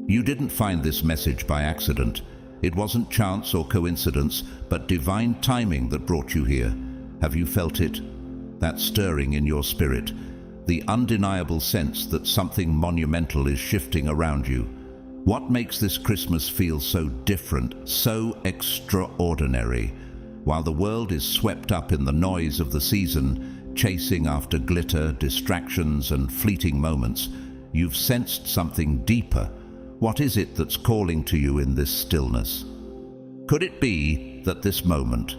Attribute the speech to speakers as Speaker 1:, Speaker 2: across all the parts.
Speaker 1: You didn't find this message by accident. It wasn't chance or coincidence, but divine timing that brought you here. Have you felt it? That stirring in your spirit, the undeniable sense that something monumental is shifting around you. What makes this Christmas feel so different, so extraordinary? While the world is swept up in the noise of the season, chasing after glitter, distractions, and fleeting moments, you've sensed something deeper. What is it that's calling to you in this stillness? Could it be that this moment,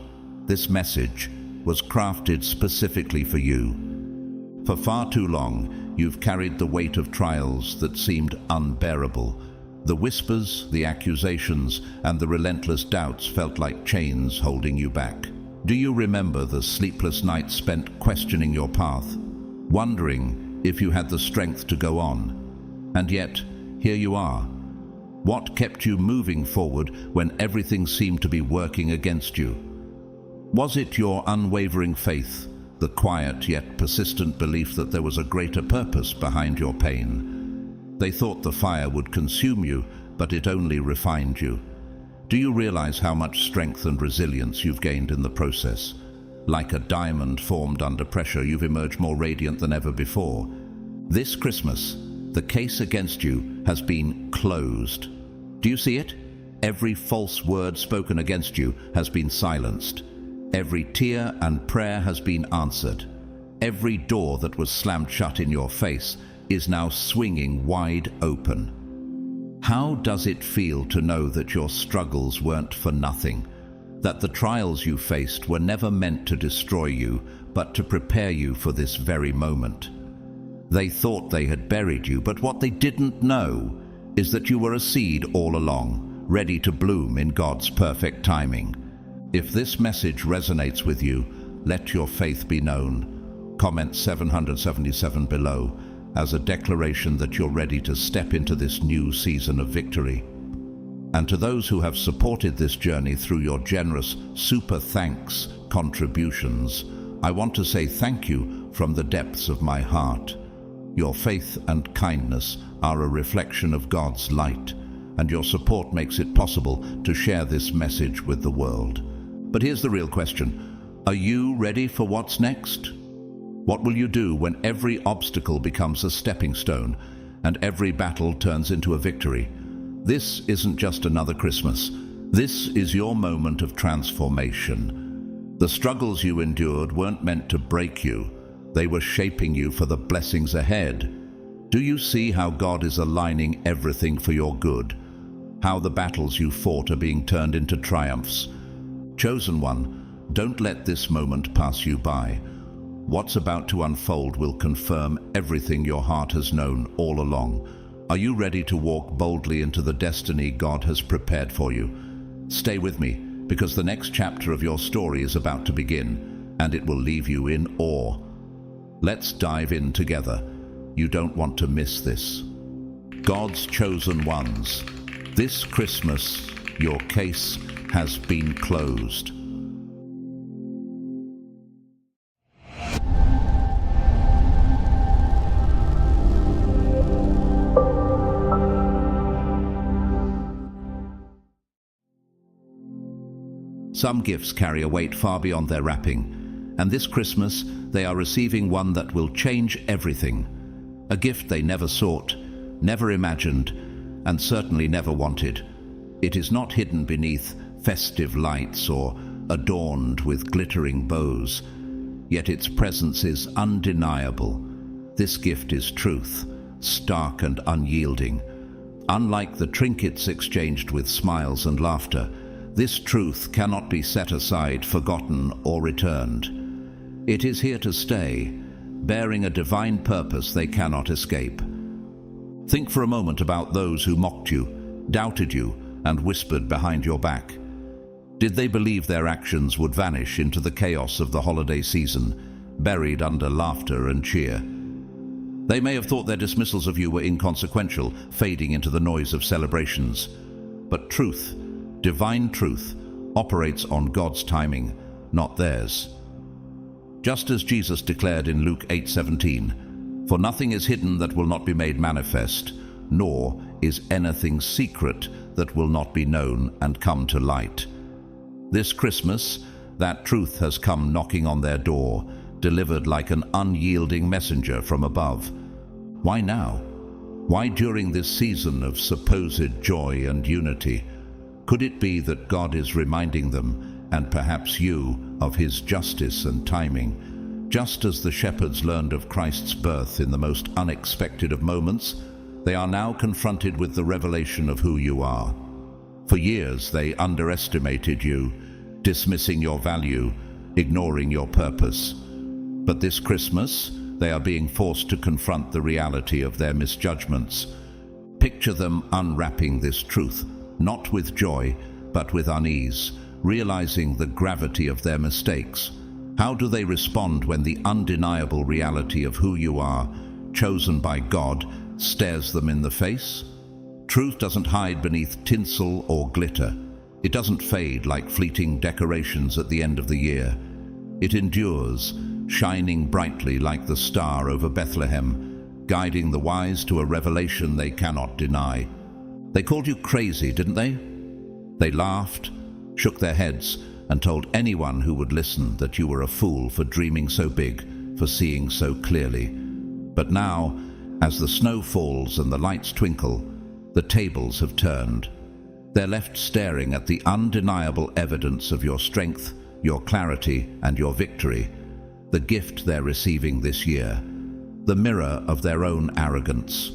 Speaker 1: this message, was crafted specifically for you? For far too long, you've carried the weight of trials that seemed unbearable. The whispers, the accusations, and the relentless doubts felt like chains holding you back. Do you remember the sleepless nights spent questioning your path, wondering if you had the strength to go on? And yet, here you are. What kept you moving forward when everything seemed to be working against you? Was it your unwavering faith, the quiet yet persistent belief that there was a greater purpose behind your pain? They thought the fire would consume you, but it only refined you. Do you realize how much strength and resilience you've gained in the process? Like a diamond formed under pressure, you've emerged more radiant than ever before. This Christmas, the case against you has been closed. Do you see it? Every false word spoken against you has been silenced. Every tear and prayer has been answered. Every door that was slammed shut in your face is now swinging wide open. How does it feel to know that your struggles weren't for nothing? That the trials you faced were never meant to destroy you, but to prepare you for this very moment? They thought they had buried you, but what they didn't know is that you were a seed all along, ready to bloom in God's perfect timing. If this message resonates with you, let your faith be known. Comment 777 below as a declaration that you're ready to step into this new season of victory. And to those who have supported this journey through your generous super thanks contributions, I want to say thank you from the depths of my heart. Your faith and kindness are a reflection of God's light, and your support makes it possible to share this message with the world. But here's the real question. Are you ready for what's next? What will you do when every obstacle becomes a stepping stone and every battle turns into a victory? This isn't just another Christmas. This is your moment of transformation. The struggles you endured weren't meant to break you. They were shaping you for the blessings ahead. Do you see how God is aligning everything for your good? How the battles you fought are being turned into triumphs? Chosen one, don't let this moment pass you by. What's about to unfold will confirm everything your heart has known all along. Are you ready to walk boldly into the destiny God has prepared for you? Stay with me, because the next chapter of your story is about to begin, and it will leave you in awe. Let's dive in together. You don't want to miss this. God's chosen ones. This Christmas, your case has been closed. Some gifts carry a weight far beyond their wrapping, and this Christmas they are receiving one that will change everything. A gift they never sought, never imagined, and certainly never wanted. It is not hidden beneath festive lights or adorned with glittering bows, yet its presence is undeniable. This gift is truth, stark and unyielding. Unlike the trinkets exchanged with smiles and laughter, this truth cannot be set aside, forgotten, or returned. It is here to stay, bearing a divine purpose they cannot escape. Think for a moment about those who mocked you, doubted you, and whispered behind your back. Did they believe their actions would vanish into the chaos of the holiday season, buried under laughter and cheer? They may have thought their dismissals of you were inconsequential, fading into the noise of celebrations. But truth, divine truth, operates on God's timing, not theirs. Just as Jesus declared in Luke 8:17, "For nothing is hidden that will not be made manifest, nor is anything secret that will not be known and come to light. This Christmas, that truth has come knocking on their door, delivered like an unyielding messenger from above. Why now? Why during this season of supposed joy and unity? Could it be that God is reminding them, and perhaps you, of his justice and timing? Just as the shepherds learned of Christ's birth in the most unexpected of moments, they are now confronted with the revelation of who you are. For years they underestimated you, dismissing your value, ignoring your purpose. But this Christmas, they are being forced to confront the reality of their misjudgments. Picture them unwrapping this truth, not with joy, but with unease, realizing the gravity of their mistakes. How do they respond when the undeniable reality of who you are, chosen by God, stares them in the face? Truth doesn't hide beneath tinsel or glitter. It doesn't fade like fleeting decorations at the end of the year. It endures, shining brightly like the star over Bethlehem, guiding the wise to a revelation they cannot deny. They called you crazy, didn't they? They laughed, shook their heads, and told anyone who would listen that you were a fool for dreaming so big, for seeing so clearly. But now, as the snow falls and the lights twinkle, the tables have turned. They're left staring at the undeniable evidence of your strength, your clarity, and your victory. The gift they're receiving this year, the mirror of their own arrogance.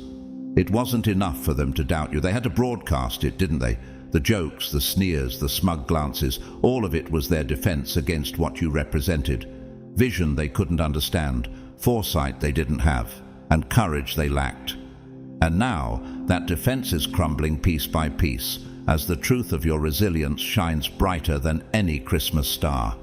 Speaker 1: It wasn't enough for them to doubt you. They had to broadcast it, didn't they? The jokes, the sneers, the smug glances, all of it was their defense against what you represented. Vision they couldn't understand, foresight they didn't have, and courage they lacked. And now, that defense is crumbling piece by piece, as the truth of your resilience shines brighter than any Christmas star.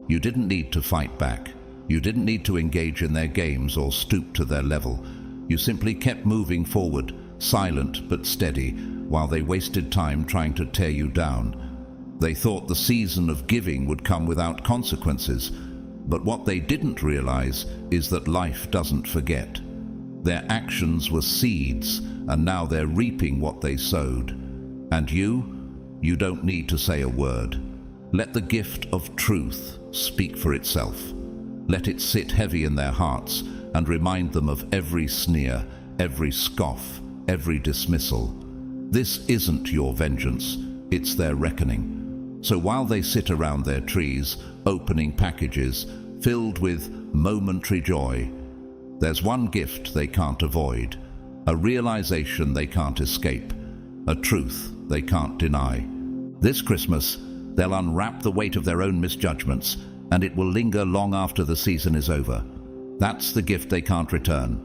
Speaker 1: You didn't need to fight back. You didn't need to engage in their games or stoop to their level. You simply kept moving forward, silent but steady, while they wasted time trying to tear you down. They thought the season of giving would come without consequences, but what they didn't realize is that life doesn't forget. Their actions were seeds, and now they're reaping what they sowed. And you don't need to say a word. Let the gift of truth speak for itself. Let it sit heavy in their hearts and remind them of every sneer, every scoff, every dismissal. This isn't your vengeance, it's their reckoning. So while they sit around their trees, opening packages, filled with momentary joy, there's one gift they can't avoid, a realization they can't escape, a truth they can't deny. This Christmas, they'll unwrap the weight of their own misjudgments, and it will linger long after the season is over. That's the gift they can't return.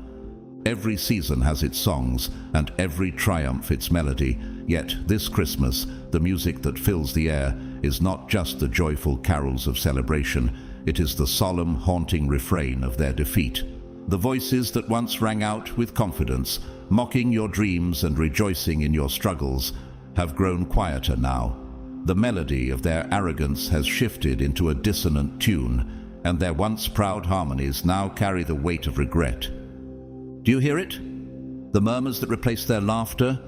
Speaker 1: Every season has its songs, and every triumph its melody, yet this Christmas, the music that fills the air is not just the joyful carols of celebration, it is the solemn, haunting refrain of their defeat. The voices that once rang out with confidence, mocking your dreams and rejoicing in your struggles, have grown quieter now. The melody of their arrogance has shifted into a dissonant tune, and their once proud harmonies now carry the weight of regret. Do you hear it? The murmurs that replace their laughter,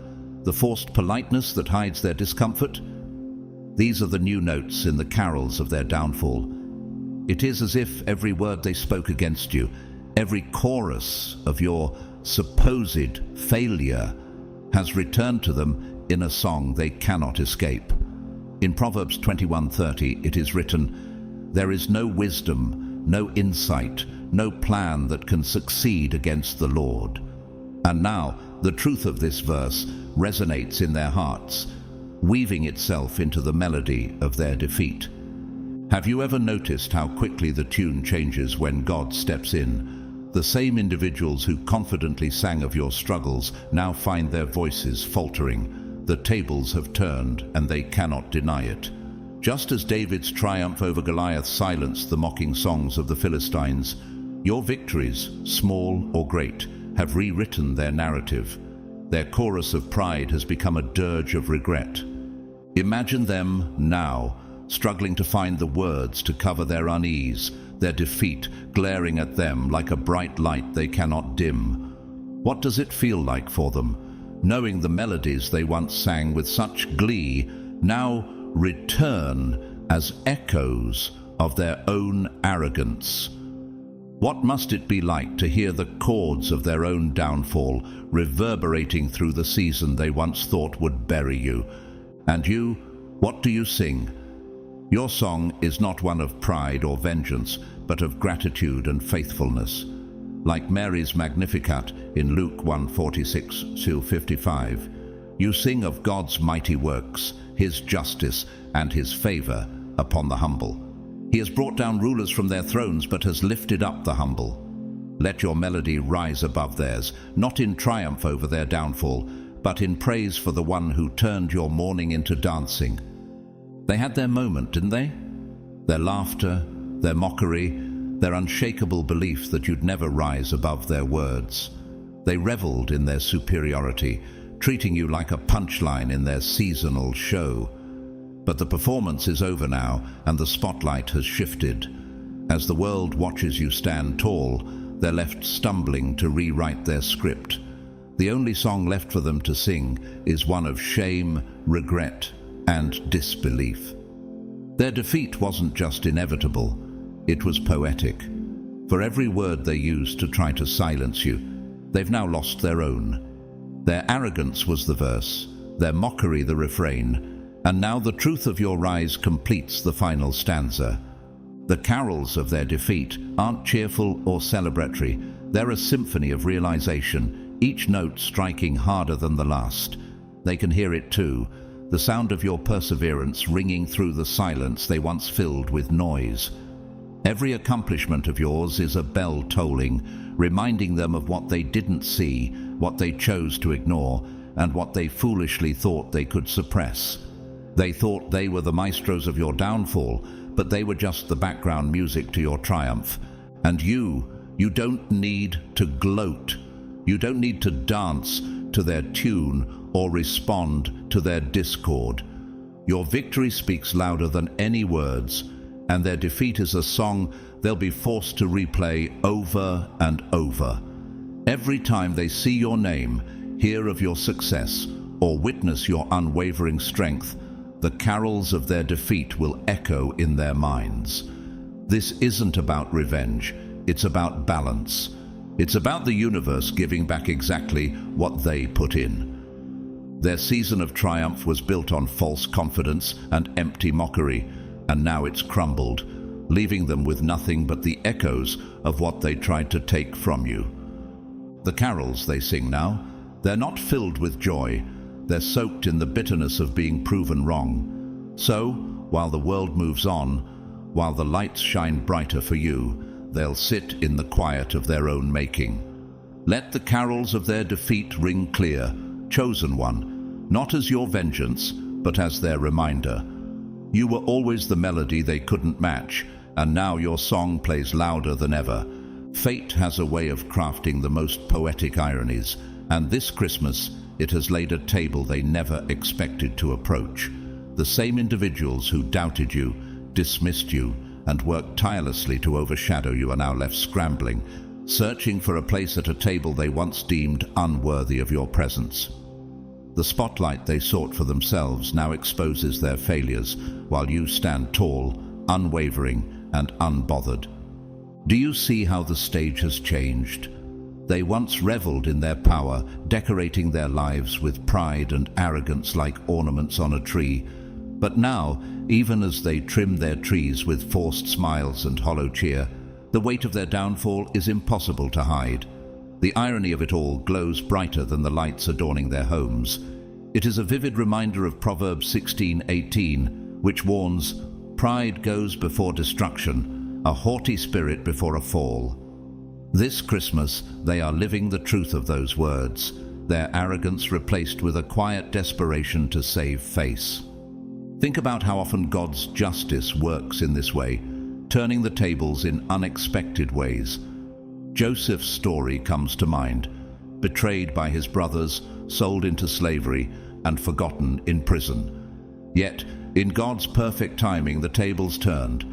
Speaker 1: the forced politeness that hides their discomfort? These are the new notes in the carols of their downfall. It is as if every word they spoke against you, every chorus of your supposed failure, has returned to them in a song they cannot escape. In Proverbs 21:30 it is written, "There is no wisdom, no insight, no plan that can succeed against the Lord." And now the truth of this verse resonates in their hearts, weaving itself into the melody of their defeat. Have you ever noticed how quickly the tune changes when God steps in? The same individuals who confidently sang of your struggles now find their voices faltering. The tables have turned, and they cannot deny it. Just as David's triumph over Goliath silenced the mocking songs of the Philistines, your victories, small or great, have rewritten their narrative. Their chorus of pride has become a dirge of regret. Imagine them now, struggling to find the words to cover their unease, their defeat glaring at them like a bright light they cannot dim. What does it feel like for them? knowing the melodies they once sang with such glee now return as echoes of their own arrogance. What must it be like to hear the chords of their own downfall reverberating through the season they once thought would bury you? And you, what do you sing? Your song is not one of pride or vengeance, but of gratitude and faithfulness. Like Mary's Magnificat in Luke 1:46-55, you sing of God's mighty works, his justice and his favor upon the humble. He has brought down rulers from their thrones, but has lifted up the humble. Let your melody rise above theirs, not in triumph over their downfall, but in praise for the one who turned your mourning into dancing. They had their moment, didn't they? Their laughter, their mockery, their unshakable belief that you'd never rise above their words. They reveled in their superiority, treating you like a punchline in their seasonal show. But the performance is over now, and the spotlight has shifted. As the world watches you stand tall, they're left stumbling to rewrite their script. The only song left for them to sing is one of shame, regret, and disbelief. Their defeat wasn't just inevitable, it was poetic. For every word they used to try to silence you, they've now lost their own. Their arrogance was the verse, their mockery the refrain, and now the truth of your rise completes the final stanza. The carols of their defeat aren't cheerful or celebratory, they're a symphony of realization, each note striking harder than the last. They can hear it too, the sound of your perseverance ringing through the silence they once filled with noise. Every accomplishment of yours is a bell tolling, reminding them of what they didn't see, what they chose to ignore, and what they foolishly thought they could suppress. They thought they were the maestros of your downfall, but they were just the background music to your triumph. And you don't need to gloat. You don't need to dance to their tune or respond to their discord. Your victory speaks louder than any words, and their defeat is a song they'll be forced to replay over and over. Every time they see your name, hear of your success, or witness your unwavering strength, the carols of their defeat will echo in their minds. This isn't about revenge, it's about balance. It's about the universe giving back exactly what they put in. Their season of triumph was built on false confidence and empty mockery, and now it's crumbled, leaving them with nothing but the echoes of what they tried to take from you. The carols they sing now, they're not filled with joy, they're soaked in the bitterness of being proven wrong. So, while the world moves on, while the lights shine brighter for you, they'll sit in the quiet of their own making. Let the carols of their defeat ring clear, chosen one, not as your vengeance, but as their reminder. You were always the melody they couldn't match, and now your song plays louder than ever. Fate has a way of crafting the most poetic ironies, and this Christmas it has laid a table they never expected to approach. The same individuals who doubted you, dismissed you, and worked tirelessly to overshadow you are now left scrambling, searching for a place at a table they once deemed unworthy of your presence. The spotlight they sought for themselves now exposes their failures, while you stand tall, unwavering, and unbothered. Do you see how the stage has changed? They once reveled in their power, decorating their lives with pride and arrogance like ornaments on a tree. But now, even as they trim their trees with forced smiles and hollow cheer, the weight of their downfall is impossible to hide. The irony of it all glows brighter than the lights adorning their homes. It is a vivid reminder of Proverbs 16:18, which warns, "Pride goes before destruction, a haughty spirit before a fall." This Christmas, they are living the truth of those words, their arrogance replaced with a quiet desperation to save face. Think about how often God's justice works in this way, turning the tables in unexpected ways. Joseph's story comes to mind, betrayed by his brothers, sold into slavery, and forgotten in prison. Yet, in God's perfect timing, the tables turned,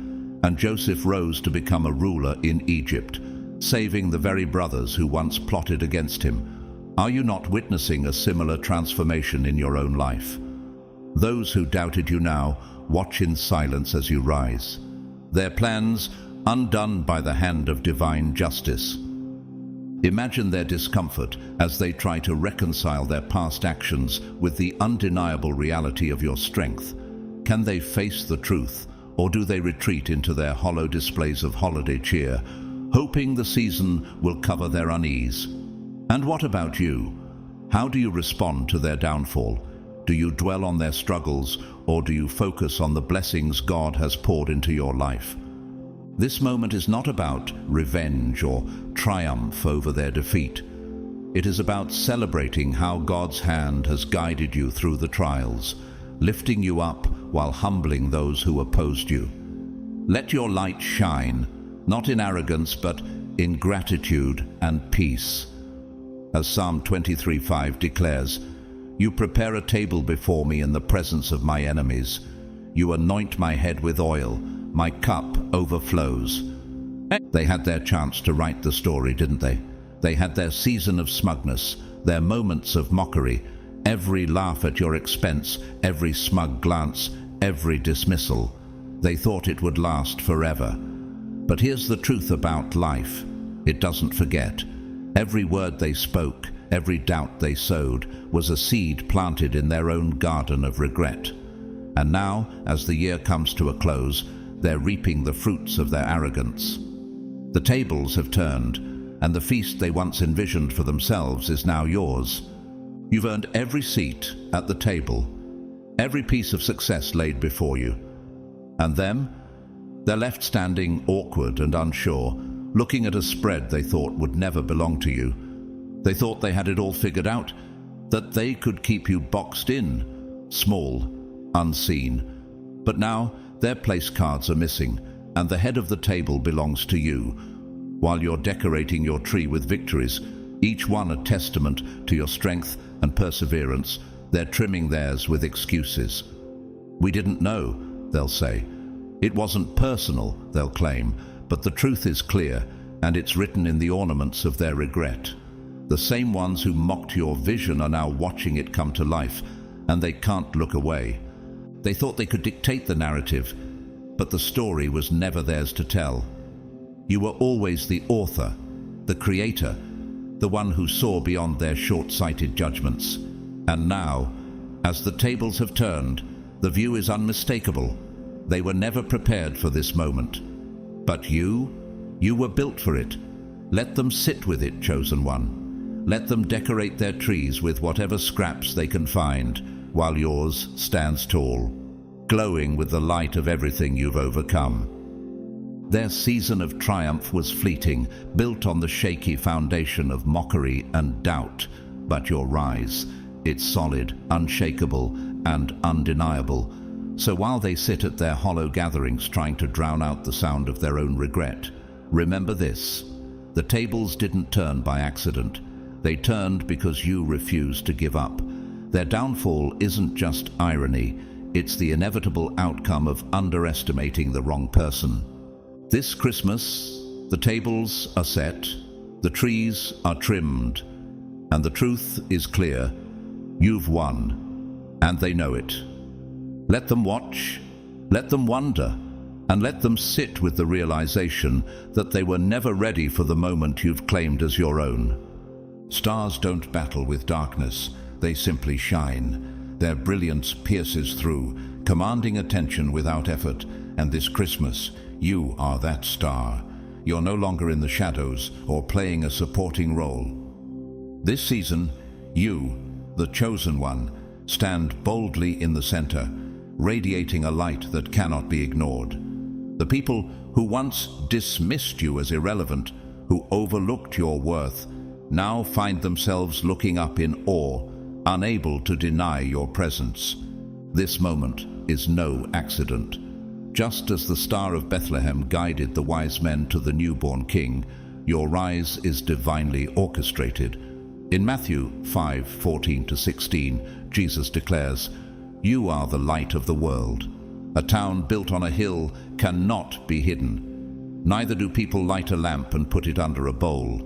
Speaker 1: and Joseph rose to become a ruler in Egypt, saving the very brothers who once plotted against him. Are you not witnessing a similar transformation in your own life? Those who doubted you now watch in silence as you rise, their plans undone by the hand of divine justice. Imagine their discomfort as they try to reconcile their past actions with the undeniable reality of your strength. Can they face the truth, or do they retreat into their hollow displays of holiday cheer, hoping the season will cover their unease? And what about you? How do you respond to their downfall? Do you dwell on their struggles, or do you focus on the blessings God has poured into your life? This moment is not about revenge or triumph over their defeat. It is about celebrating how God's hand has guided you through the trials, lifting you up while humbling those who opposed you. Let your light shine, not in arrogance, but in gratitude and peace. As Psalm 23:5 declares, "You prepare a table before me in the presence of my enemies. You anoint my head with oil. My cup overflows." They had their chance to write the story, didn't they? They had their season of smugness, their moments of mockery, every laugh at your expense, every smug glance, every dismissal. They thought it would last forever. But here's the truth about life. It doesn't forget. Every word they spoke, every doubt they sowed, was a seed planted in their own garden of regret. And now, as the year comes to a close, they're reaping the fruits of their arrogance. The tables have turned, and the feast they once envisioned for themselves is now yours. You've earned every seat at the table, every piece of success laid before you. And them? They're left standing awkward and unsure, looking at a spread they thought would never belong to you. They thought they had it all figured out, that they could keep you boxed in, small, unseen. But now their place cards are missing, and the head of the table belongs to you. While you're decorating your tree with victories, each one a testament to your strength and perseverance, they're trimming theirs with excuses. "We didn't know," they'll say. "It wasn't personal," they'll claim, but the truth is clear, and it's written in the ornaments of their regret. The same ones who mocked your vision are now watching it come to life, and they can't look away. They thought they could dictate the narrative, but the story was never theirs to tell. You were always the author, the creator, the one who saw beyond their short-sighted judgments. And now, as the tables have turned, the view is unmistakable. They were never prepared for this moment. But you were built for it. Let them sit with it, chosen one. Let them decorate their trees with whatever scraps they can find, while yours stands tall, glowing with the light of everything you've overcome. Their season of triumph was fleeting, built on the shaky foundation of mockery and doubt. But your rise, it's solid, unshakable, and undeniable. So while they sit at their hollow gatherings trying to drown out the sound of their own regret, remember this: the tables didn't turn by accident. They turned because you refused to give up. Their downfall isn't just irony, it's the inevitable outcome of underestimating the wrong person. This Christmas, the tables are set, the trees are trimmed, and the truth is clear: you've won, and they know it. Let them watch, let them wonder, and let them sit with the realization that they were never ready for the moment you've claimed as your own. Stars don't battle with darkness, they simply shine. Their brilliance pierces through, commanding attention without effort, and this Christmas, you are that star. You're no longer in the shadows or playing a supporting role. This season, you, the chosen one, stand boldly in the center, radiating a light that cannot be ignored. The people who once dismissed you as irrelevant, who overlooked your worth, now find themselves looking up in awe, unable to deny your presence. This moment is no accident. Just as the Star of Bethlehem guided the wise men to the newborn king, your rise is divinely orchestrated. In Matthew 5:14-16, Jesus declares, "You are the light of the world. A town built on a hill cannot be hidden. Neither do people light a lamp and put it under a bowl.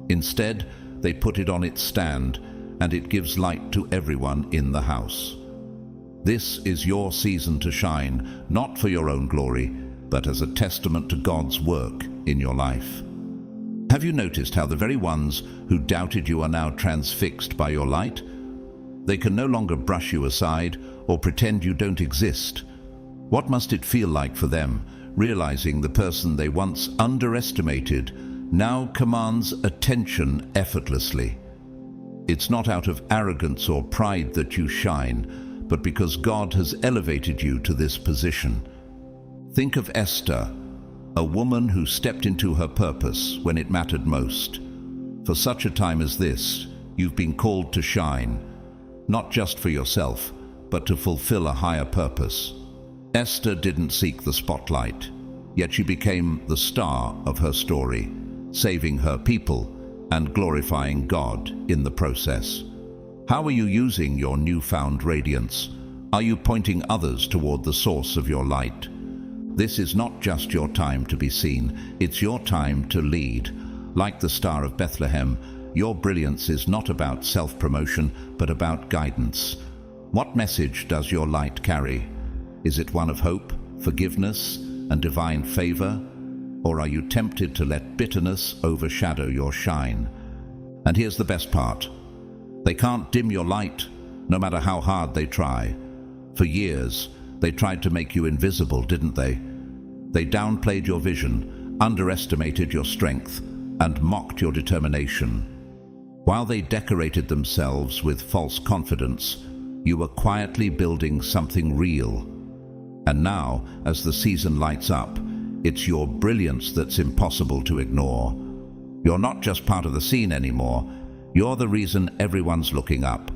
Speaker 1: Instead, they put it on its stand, and it gives light to everyone in the house. This is your season to shine, not for your own glory, but as a testament to God's work in your life. Have you noticed how the very ones who doubted you are now transfixed by your light? They can no longer brush you aside or pretend you don't exist. What must it feel like for them, realizing the person they once underestimated now commands attention effortlessly? It's not out of arrogance or pride that you shine, but because God has elevated you to this position. Think of Esther, a woman who stepped into her purpose when it mattered most. For such a time as this, you've been called to shine, not just for yourself, but to fulfill a higher purpose. Esther didn't seek the spotlight, yet she became the star of her story, saving her people and glorifying God in the process. How are you using your newfound radiance? Are you pointing others toward the source of your light? This is not just your time to be seen, it's your time to lead. Like the Star of Bethlehem, your brilliance is not about self-promotion, but about guidance. What message does your light carry? Is it one of hope, forgiveness, and divine favor? Or are you tempted to let bitterness overshadow your shine? And here's the best part. They can't dim your light, no matter how hard they try. For years, they tried to make you invisible, didn't they? They downplayed your vision, underestimated your strength, and mocked your determination. While they decorated themselves with false confidence, you were quietly building something real. And now, as the season lights up, it's your brilliance that's impossible to ignore. You're not just part of the scene anymore, you're the reason everyone's looking up.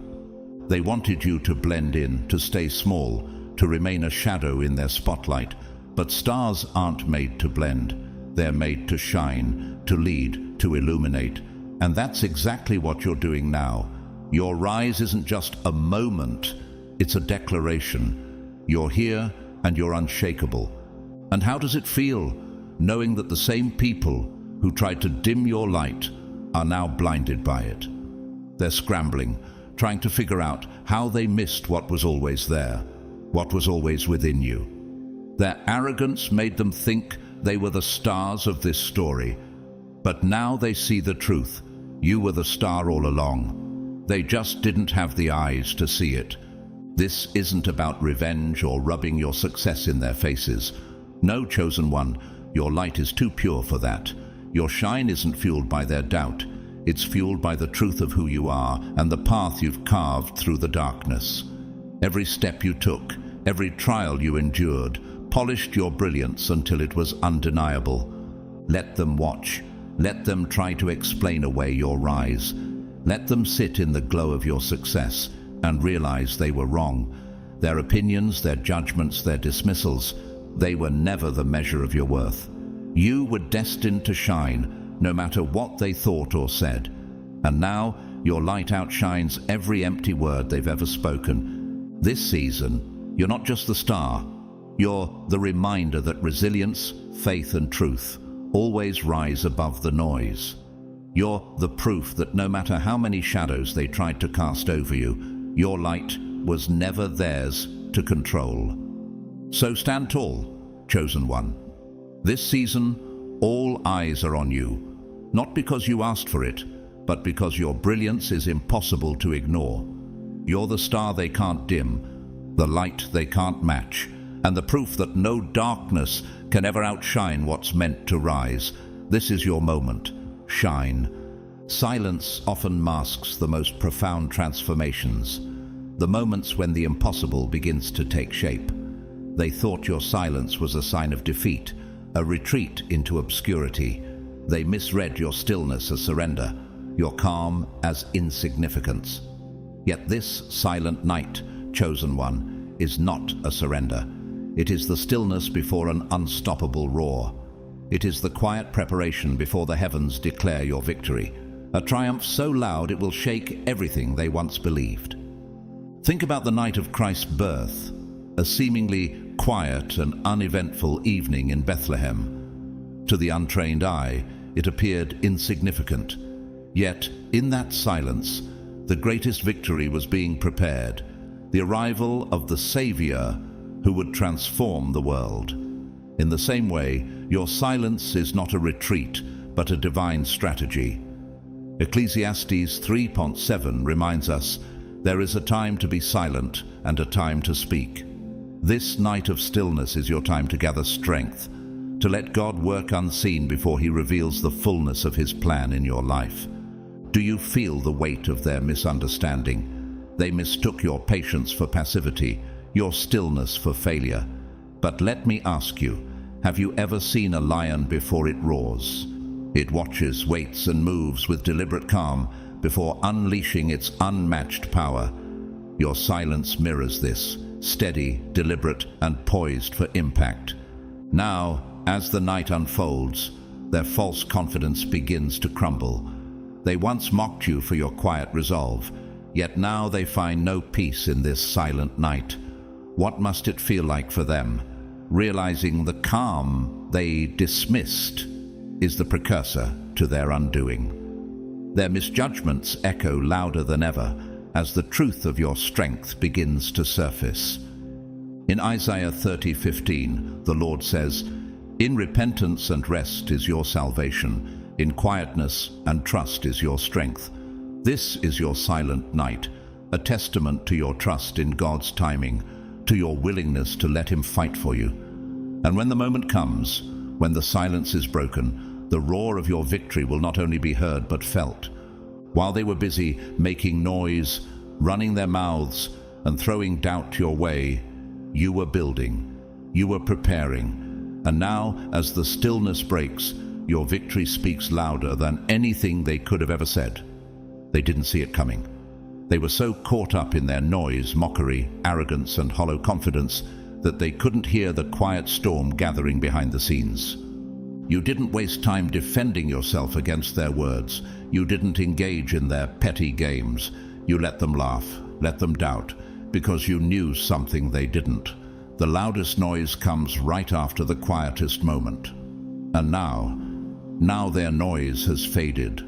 Speaker 1: They wanted you to blend in, to stay small, to remain a shadow in their spotlight. But stars aren't made to blend. They're made to shine, to lead, to illuminate. And that's exactly what you're doing now. Your rise isn't just a moment, it's a declaration. You're here and you're unshakable. And how does it feel, knowing that the same people who tried to dim your light are now blinded by it? They're scrambling, trying to figure out how they missed what was always there, what was always within you. Their arrogance made them think they were the stars of this story. But now they see the truth. You were the star all along. They just didn't have the eyes to see it. This isn't about revenge or rubbing your success in their faces. No, chosen one, your light is too pure for that. Your shine isn't fueled by their doubt. It's fueled by the truth of who you are and the path you've carved through the darkness. Every step you took, every trial you endured, polished your brilliance until it was undeniable. Let them watch. Let them try to explain away your rise. Let them sit in the glow of your success and realize they were wrong. Their opinions, their judgments, their dismissals, they were never the measure of your worth. You were destined to shine, no matter what they thought or said. And now your light outshines every empty word they've ever spoken. This season, you're not just the star. You're the reminder that resilience, faith, and truth always rise above the noise. You're the proof that no matter how many shadows they tried to cast over you, your light was never theirs to control. So stand tall, chosen one. This season, all eyes are on you, not because you asked for it, but because your brilliance is impossible to ignore. You're the star they can't dim, the light they can't match, and the proof that no darkness can ever outshine what's meant to rise. This is your moment. Shine. Silence often masks the most profound transformations, the moments when the impossible begins to take shape. They thought your silence was a sign of defeat, a retreat into obscurity. They misread your stillness as surrender, your calm as insignificance. Yet this silent night, chosen one, is not a surrender. It is the stillness before an unstoppable roar. It is the quiet preparation before the heavens declare your victory, a triumph so loud it will shake everything they once believed. Think about the night of Christ's birth, a seemingly quiet and uneventful evening in Bethlehem. To the untrained eye, it appeared insignificant. Yet, in that silence, the greatest victory was being prepared, the arrival of the Savior who would transform the world. In the same way, your silence is not a retreat, but a divine strategy. Ecclesiastes 3:7 reminds us, "There is a time to be silent and a time to speak." This night of stillness is your time to gather strength, to let God work unseen before He reveals the fullness of His plan in your life. Do you feel the weight of their misunderstanding? They mistook your patience for passivity, your stillness for failure. But let me ask you, have you ever seen a lion before it roars? It watches, waits, and moves with deliberate calm before unleashing its unmatched power. Your silence mirrors this, steady, deliberate, and poised for impact. Now, as the night unfolds, their false confidence begins to crumble. They once mocked you for your quiet resolve, yet now they find no peace in this silent night. What must it feel like for them, realizing the calm they dismissed is the precursor to their undoing? Their misjudgments echo louder than ever as the truth of your strength begins to surface. In Isaiah 30:15, the Lord says, "In repentance and rest is your salvation, in quietness and trust is your strength." This is your silent night, a testament to your trust in God's timing, to your willingness to let Him fight for you. And when the moment comes, when the silence is broken, the roar of your victory will not only be heard but felt. While they were busy making noise, running their mouths, and throwing doubt your way, you were building, you were preparing. And now, as the stillness breaks, your victory speaks louder than anything they could have ever said. They didn't see it coming. They were so caught up in their noise, mockery, arrogance, and hollow confidence that they couldn't hear the quiet storm gathering behind the scenes. You didn't waste time defending yourself against their words. You didn't engage in their petty games. You let them laugh, let them doubt, because you knew something they didn't. The loudest noise comes right after the quietest moment. And now their noise has faded.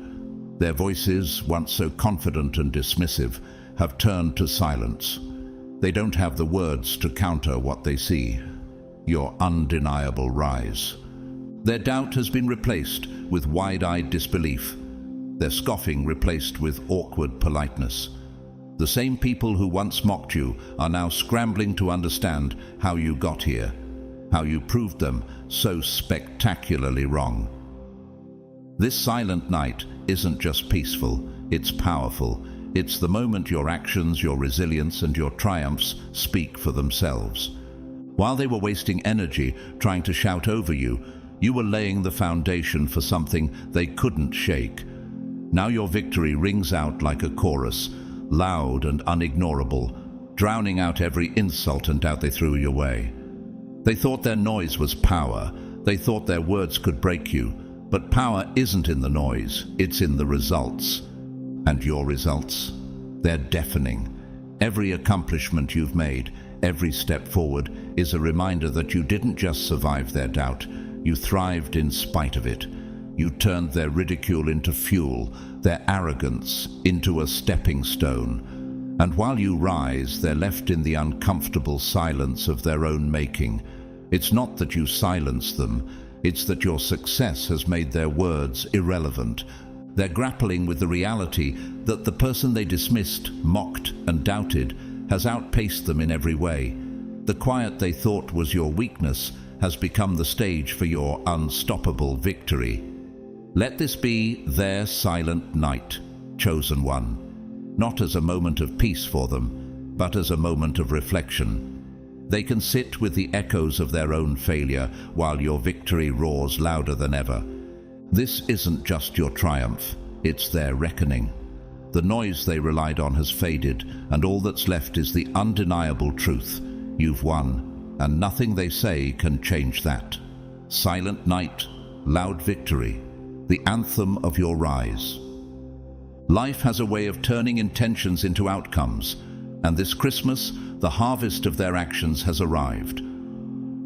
Speaker 1: Their voices, once so confident and dismissive, have turned to silence. They don't have the words to counter what they see, your undeniable rise. Their doubt has been replaced with wide-eyed disbelief, their scoffing replaced with awkward politeness. The same people who once mocked you are now scrambling to understand how you got here, how you proved them so spectacularly wrong. This silent night isn't just peaceful, it's powerful. It's the moment your actions, your resilience, and your triumphs speak for themselves. While they were wasting energy trying to shout over you, you were laying the foundation for something they couldn't shake. Now your victory rings out like a chorus, loud and unignorable, drowning out every insult and doubt they threw your way. They thought their noise was power. They thought their words could break you. But power isn't in the noise, it's in the results. And your results? They're deafening. Every accomplishment you've made, every step forward, is a reminder that you didn't just survive their doubt, you thrived in spite of it. You turned their ridicule into fuel, their arrogance into a stepping stone. And while you rise, they're left in the uncomfortable silence of their own making. It's not that you silence them, it's that your success has made their words irrelevant. They're grappling with the reality that the person they dismissed, mocked, and doubted has outpaced them in every way. The quiet they thought was your weakness has become the stage for your unstoppable victory. Let this be their silent night, chosen one, not as a moment of peace for them, but as a moment of reflection. They can sit with the echoes of their own failure while your victory roars louder than ever. This isn't just your triumph, it's their reckoning. The noise they relied on has faded, and all that's left is the undeniable truth. You've won, and nothing they say can change that. Silent night, loud victory, the anthem of your rise. Life has a way of turning intentions into outcomes, and this Christmas, the harvest of their actions has arrived.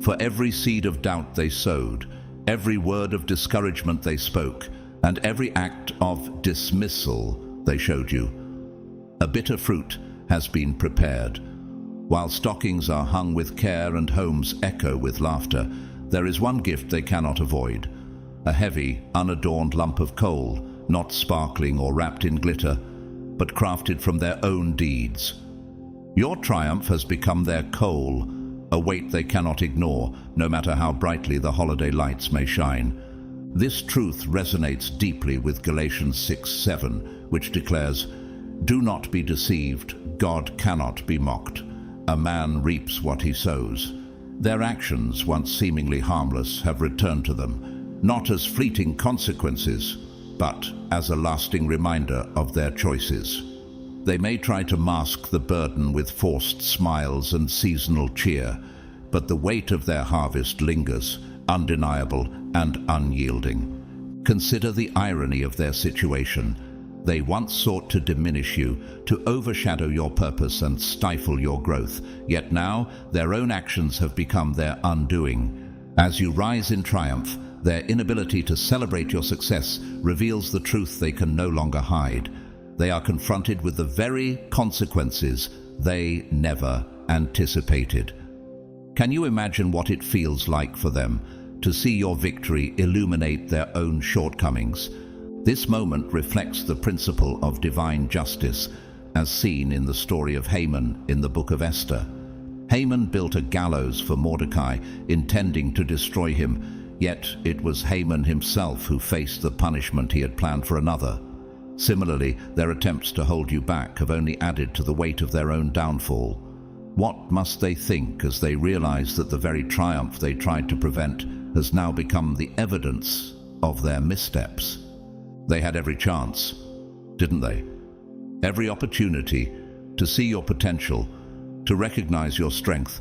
Speaker 1: For every seed of doubt they sowed, every word of discouragement they spoke, and every act of dismissal they showed you. A bitter fruit has been prepared. While stockings are hung with care and homes echo with laughter, there is one gift they cannot avoid: a heavy, unadorned lump of coal, not sparkling or wrapped in glitter, but crafted from their own deeds. Your triumph has become their coal, a weight they cannot ignore, no matter how brightly the holiday lights may shine. This truth resonates deeply with Galatians 6:7, which declares, "Do not be deceived, God cannot be mocked. A man reaps what he sows." Their actions, once seemingly harmless, have returned to them, not as fleeting consequences, but as a lasting reminder of their choices. They may try to mask the burden with forced smiles and seasonal cheer, but the weight of their harvest lingers, undeniable and unyielding. Consider the irony of their situation. They once sought to diminish you, to overshadow your purpose and stifle your growth, yet now their own actions have become their undoing. As you rise in triumph, their inability to celebrate your success reveals the truth they can no longer hide. They are confronted with the very consequences they never anticipated. Can you imagine what it feels like for them to see your victory illuminate their own shortcomings? This moment reflects the principle of divine justice, as seen in the story of Haman in the book of Esther. Haman built a gallows for Mordecai, intending to destroy him, yet it was Haman himself who faced the punishment he had planned for another. Similarly, their attempts to hold you back have only added to the weight of their own downfall. What must they think as they realize that the very triumph they tried to prevent has now become the evidence of their missteps? They had every chance, didn't they? Every opportunity to see your potential, to recognize your strength,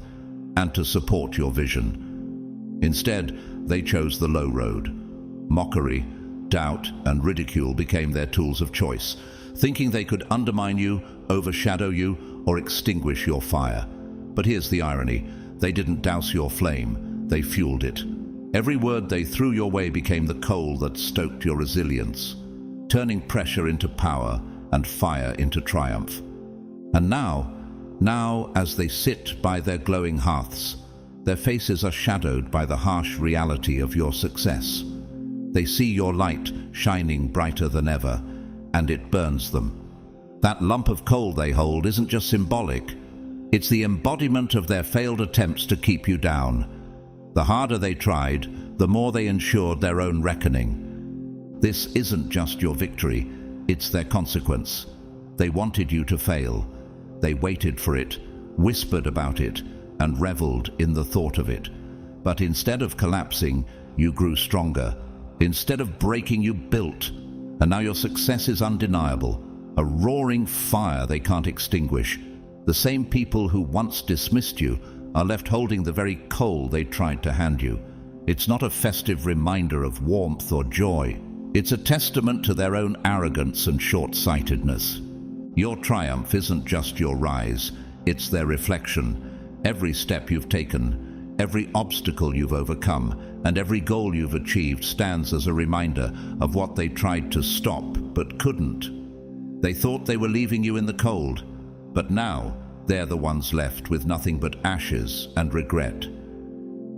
Speaker 1: and to support your vision. Instead, they chose the low road. Mockery, doubt, and ridicule became their tools of choice, thinking they could undermine you, overshadow you, or extinguish your fire. But here's the irony: they didn't douse your flame, they fueled it. Every word they threw your way became the coal that stoked your resilience, turning pressure into power and fire into triumph. And now, as they sit by their glowing hearths, their faces are shadowed by the harsh reality of your success. They see your light shining brighter than ever, and it burns them. That lump of coal they hold isn't just symbolic, it's the embodiment of their failed attempts to keep you down. The harder they tried, the more they ensured their own reckoning. This isn't just your victory, it's their consequence. They wanted you to fail. They waited for it, whispered about it, and reveled in the thought of it. But instead of collapsing, you grew stronger. Instead of breaking, you built. And now your success is undeniable, a roaring fire they can't extinguish. The same people who once dismissed you are left holding the very coal they tried to hand you. It's not a festive reminder of warmth or joy. It's a testament to their own arrogance and short-sightedness. Your triumph isn't just your rise, it's their reflection. Every step you've taken, every obstacle you've overcome, and every goal you've achieved stands as a reminder of what they tried to stop but couldn't. They thought they were leaving you in the cold, but now they're the ones left with nothing but ashes and regret.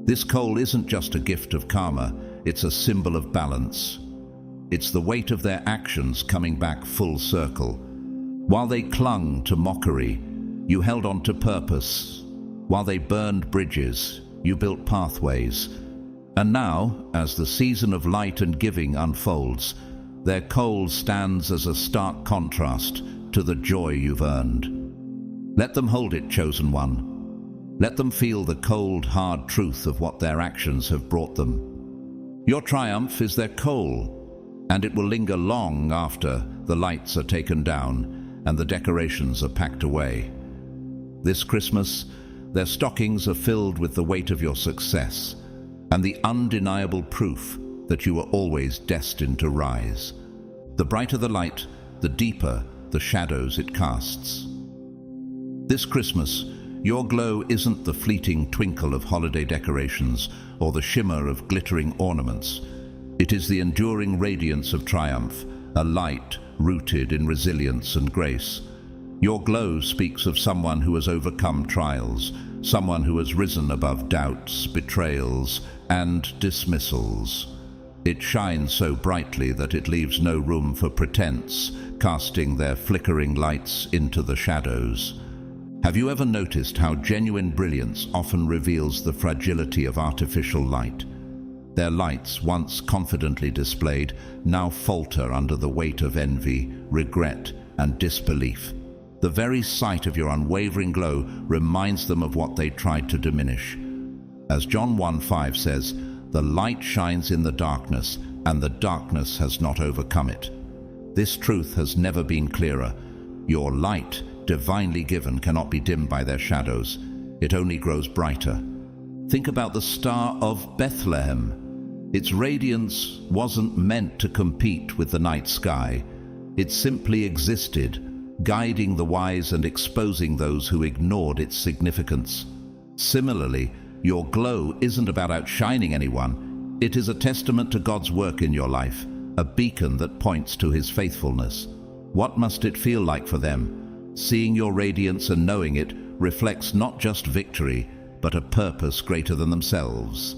Speaker 1: This coal isn't just a gift of karma, it's a symbol of balance. It's the weight of their actions coming back full circle. While they clung to mockery, you held on to purpose. While they burned bridges, you built pathways. And now, as the season of light and giving unfolds, their coal stands as a stark contrast to the joy you've earned. Let them hold it, chosen one. Let them feel the cold, hard truth of what their actions have brought them. Your triumph is their coal, and it will linger long after the lights are taken down and the decorations are packed away. This Christmas, their stockings are filled with the weight of your success and the undeniable proof that you were always destined to rise. The brighter the light, the deeper the shadows it casts. This Christmas, your glow isn't the fleeting twinkle of holiday decorations or the shimmer of glittering ornaments. It is the enduring radiance of triumph, a light rooted in resilience and grace. Your glow speaks of someone who has overcome trials, someone who has risen above doubts, betrayals, and dismissals. It shines so brightly that it leaves no room for pretense, casting their flickering lights into the shadows. Have you ever noticed how genuine brilliance often reveals the fragility of artificial light? Their lights, once confidently displayed, now falter under the weight of envy, regret, and disbelief. The very sight of your unwavering glow reminds them of what they tried to diminish. As John 1:5 says, "The light shines in the darkness, and the darkness has not overcome it." This truth has never been clearer. Your light, divinely given, cannot be dimmed by their shadows. It only grows brighter. Think about the Star of Bethlehem. Its radiance wasn't meant to compete with the night sky. It simply existed, guiding the wise and exposing those who ignored its significance. Similarly, your glow isn't about outshining anyone. It is a testament to God's work in your life, a beacon that points to His faithfulness. What must it feel like for them? Seeing your radiance and knowing it reflects not just victory, but a purpose greater than themselves.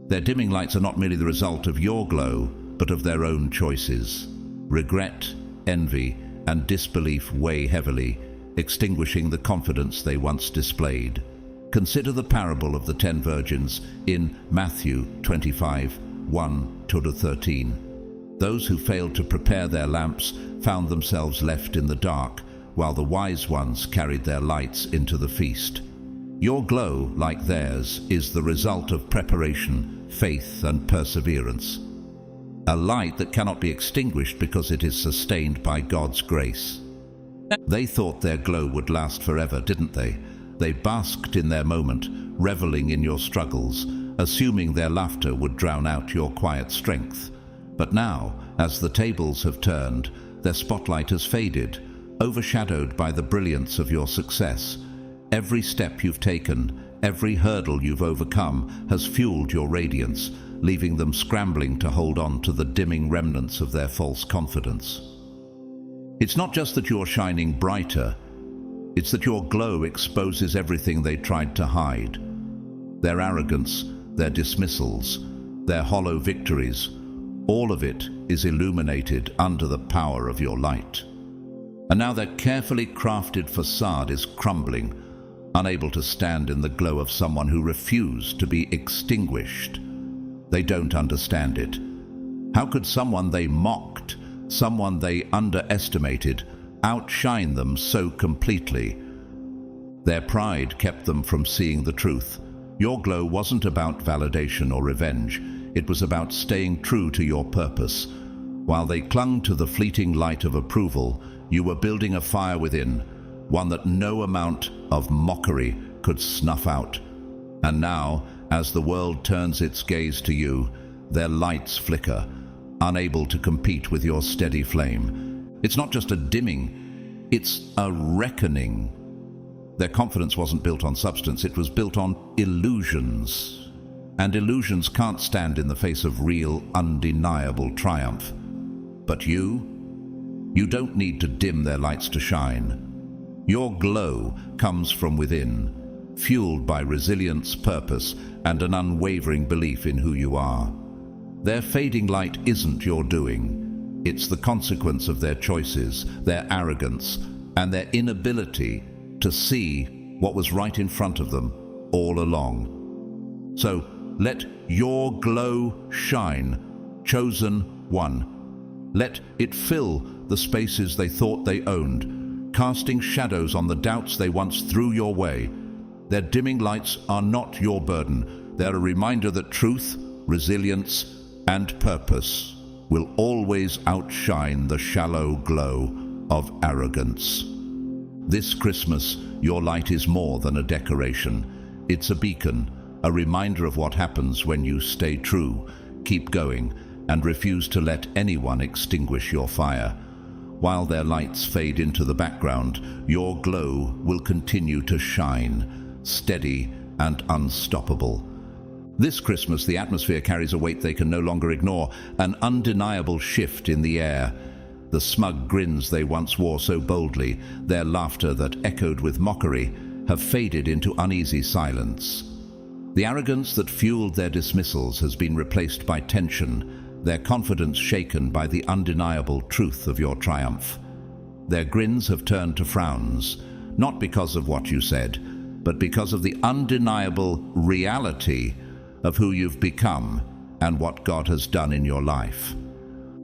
Speaker 1: Their dimming lights are not merely the result of your glow, but of their own choices. Regret, envy, and disbelief weigh heavily, extinguishing the confidence they once displayed. Consider the parable of the 10 virgins in Matthew 25:1-13. Those who failed to prepare their lamps found themselves left in the dark, while the wise ones carried their lights into the feast. Your glow, like theirs, is the result of preparation, faith, and perseverance. A light that cannot be extinguished because it is sustained by God's grace. They thought their glow would last forever, didn't they? They basked in their moment, reveling in your struggles, assuming their laughter would drown out your quiet strength. But now, as the tables have turned, their spotlight has faded, overshadowed by the brilliance of your success. Every step you've taken, every hurdle you've overcome has fueled your radiance, leaving them scrambling to hold on to the dimming remnants of their false confidence. It's not just that you're shining brighter, it's that your glow exposes everything they tried to hide. Their arrogance, their dismissals, their hollow victories, all of it is illuminated under the power of your light. And now their carefully crafted facade is crumbling, unable to stand in the glow of someone who refused to be extinguished. They don't understand it. How could someone they mocked, someone they underestimated, outshine them so completely? Their pride kept them from seeing the truth. Your glow wasn't about validation or revenge. It was about staying true to your purpose. While they clung to the fleeting light of approval, you were building a fire within, one that no amount of mockery could snuff out. And now, as the world turns its gaze to you, their lights flicker, unable to compete with your steady flame. It's not just a dimming, it's a reckoning. Their confidence wasn't built on substance, it was built on illusions. And illusions can't stand in the face of real, undeniable triumph. But you don't need to dim their lights to shine. Your glow comes from within, fueled by resilience, purpose, and an unwavering belief in who you are. Their fading light isn't your doing. It's the consequence of their choices, their arrogance, and their inability to see what was right in front of them all along. So let your glow shine, chosen one. Let it fill the spaces they thought they owned, casting shadows on the doubts they once threw your way. Their dimming lights are not your burden. They're a reminder that truth, resilience, and purpose will always outshine the shallow glow of arrogance. This Christmas, your light is more than a decoration. It's a beacon, a reminder of what happens when you stay true, keep going, and refuse to let anyone extinguish your fire. While their lights fade into the background, your glow will continue to shine, steady and unstoppable. This Christmas, the atmosphere carries a weight they can no longer ignore, an undeniable shift in the air. The smug grins they once wore so boldly, their laughter that echoed with mockery, have faded into uneasy silence. The arrogance that fueled their dismissals has been replaced by tension, their confidence shaken by the undeniable truth of your triumph. Their grins have turned to frowns, not because of what you said, but because of the undeniable reality of who you've become and what God has done in your life.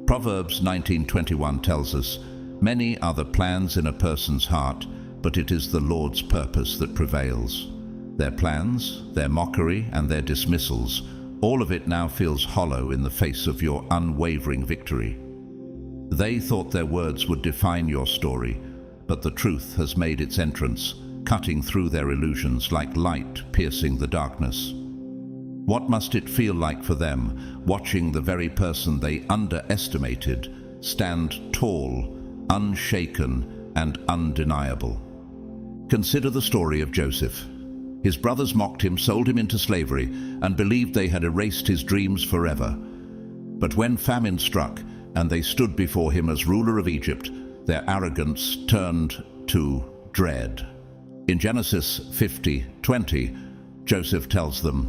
Speaker 1: Proverbs 19:21 tells us, "Many are the plans in a person's heart, but it is the Lord's purpose that prevails." Their plans, their mockery, and their dismissals, all of it now feels hollow in the face of your unwavering victory. They thought their words would define your story, but the truth has made its entrance, cutting through their illusions like light piercing the darkness. What must it feel like for them, watching the very person they underestimated stand tall, unshaken, and undeniable? Consider the story of Joseph. His brothers mocked him, sold him into slavery, and believed they had erased his dreams forever. But when famine struck, and they stood before him as ruler of Egypt, their arrogance turned to dread. In Genesis 50:20, Joseph tells them,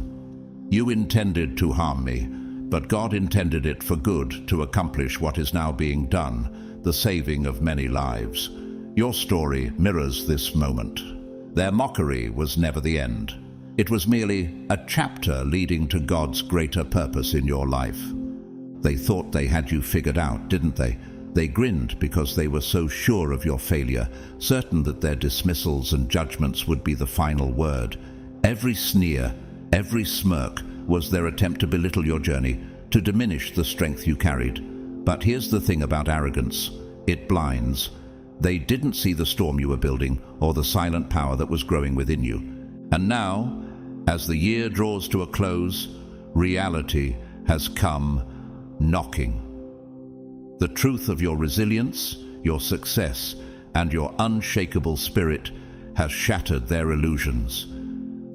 Speaker 1: "You intended to harm me, but God intended it for good to accomplish what is now being done, the saving of many lives." Your story mirrors this moment. Their mockery was never the end. It was merely a chapter leading to God's greater purpose in your life. They thought they had you figured out, didn't they? They grinned because they were so sure of your failure, certain that their dismissals and judgments would be the final word. Every sneer, every smirk was their attempt to belittle your journey, to diminish the strength you carried. But here's the thing about arrogance: it blinds. They didn't see the storm you were building or the silent power that was growing within you. And now, as the year draws to a close, reality has come knocking. The truth of your resilience, your success, and your unshakable spirit has shattered their illusions.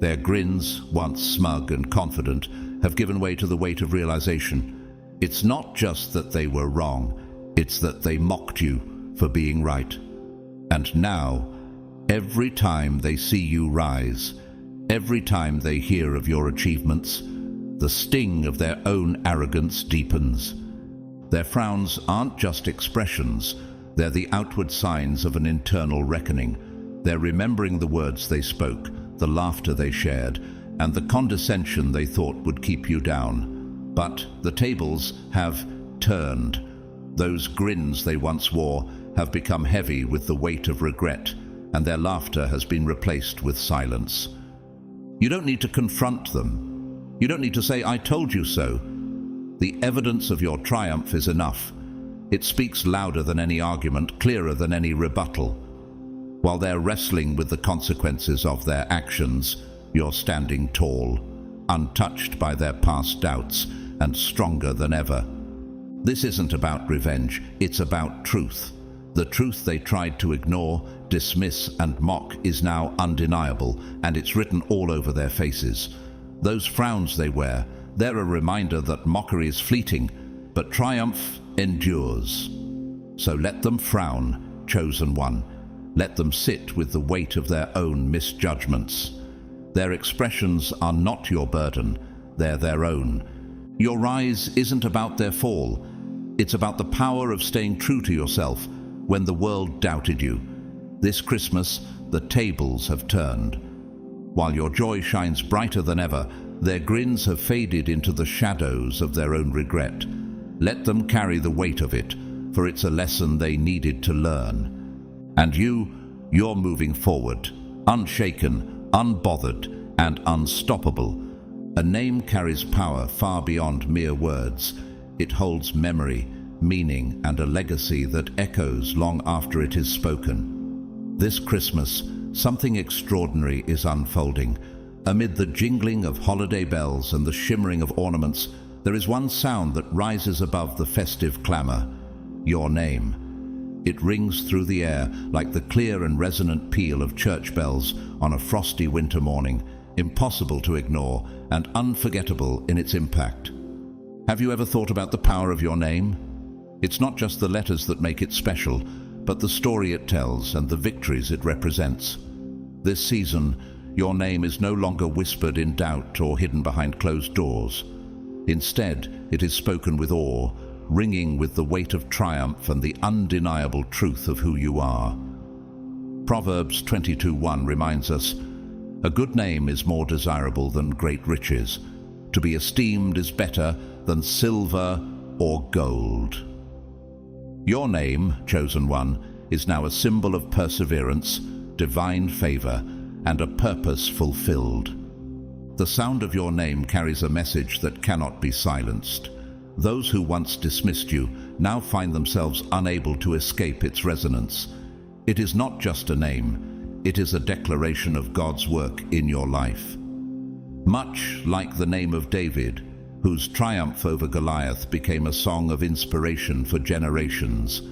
Speaker 1: Their grins, once smug and confident, have given way to the weight of realization. It's not just that they were wrong, it's that they mocked you for being right. And now, every time they see you rise, every time they hear of your achievements, the sting of their own arrogance deepens. Their frowns aren't just expressions, they're the outward signs of an internal reckoning. They're remembering the words they spoke, the laughter they shared, and the condescension they thought would keep you down. But the tables have turned. Those grins they once wore have become heavy with the weight of regret, and their laughter has been replaced with silence. You don't need to confront them. You don't need to say, "I told you so." The evidence of your triumph is enough. It speaks louder than any argument, clearer than any rebuttal. While they're wrestling with the consequences of their actions, you're standing tall, untouched by their past doubts, and stronger than ever. This isn't about revenge, it's about truth. The truth they tried to ignore, dismiss, and mock is now undeniable, and it's written all over their faces. Those frowns they wear, they're a reminder that mockery is fleeting, but triumph endures. So let them frown, chosen one. Let them sit with the weight of their own misjudgments. Their expressions are not your burden, they're their own. Your rise isn't about their fall. It's about the power of staying true to yourself when the world doubted you. This Christmas, the tables have turned. While your joy shines brighter than ever, their grins have faded into the shadows of their own regret. Let them carry the weight of it, for it's a lesson they needed to learn. And you're moving forward, unshaken, unbothered, and unstoppable. A name carries power far beyond mere words. It holds memory, meaning, and a legacy that echoes long after it is spoken. This Christmas, something extraordinary is unfolding. Amid the jingling of holiday bells and the shimmering of ornaments, there is one sound that rises above the festive clamor: your name. It rings through the air like the clear and resonant peal of church bells on a frosty winter morning. impossible to ignore, and unforgettable in its impact. Have you ever thought about the power of your name? It's not just the letters that make it special, but the story it tells and the victories it represents. This season, your name is no longer whispered in doubt or hidden behind closed doors. Instead, it is spoken with awe, ringing with the weight of triumph and the undeniable truth of who you are. Proverbs 22:1 reminds us, "A good name is more desirable than great riches. To be esteemed is better than silver or gold." Your name, Chosen One, is now a symbol of perseverance, divine favor, and a purpose fulfilled. The sound of your name carries a message that cannot be silenced. Those who once dismissed you now find themselves unable to escape its resonance. It is not just a name, it is a declaration of God's work in your life. Much like the name of David, whose triumph over Goliath became a song of inspiration for generations,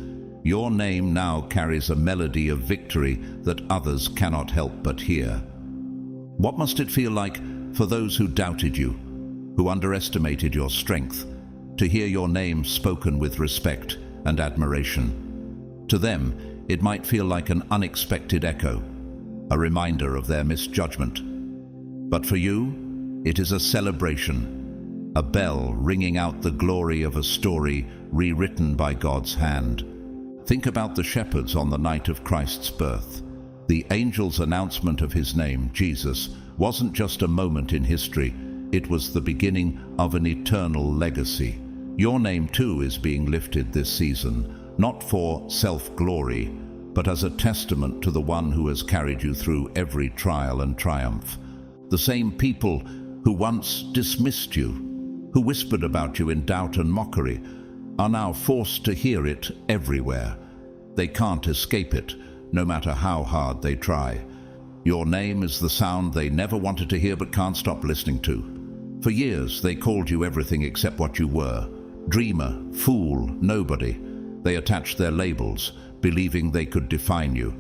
Speaker 1: your name now carries a melody of victory that others cannot help but hear. What must it feel like for those who doubted you, who underestimated your strength, to hear your name spoken with respect and admiration? To them, it might feel like an unexpected echo, a reminder of their misjudgment. But for you, it is a celebration, a bell ringing out the glory of a story rewritten by God's hand. Think about the shepherds on the night of Christ's birth. The angel's announcement of his name, Jesus, wasn't just a moment in history, it was the beginning of an eternal legacy. Your name too is being lifted this season, not for self-glory, but as a testament to the one who has carried you through every trial and triumph. The same people who once dismissed you, who whispered about you in doubt and mockery, are now forced to hear it everywhere. They can't escape it, no matter how hard they try. Your name is the sound they never wanted to hear but can't stop listening to. For years, they called you everything except what you were. Dreamer, fool, nobody. They attached their labels, believing they could define you.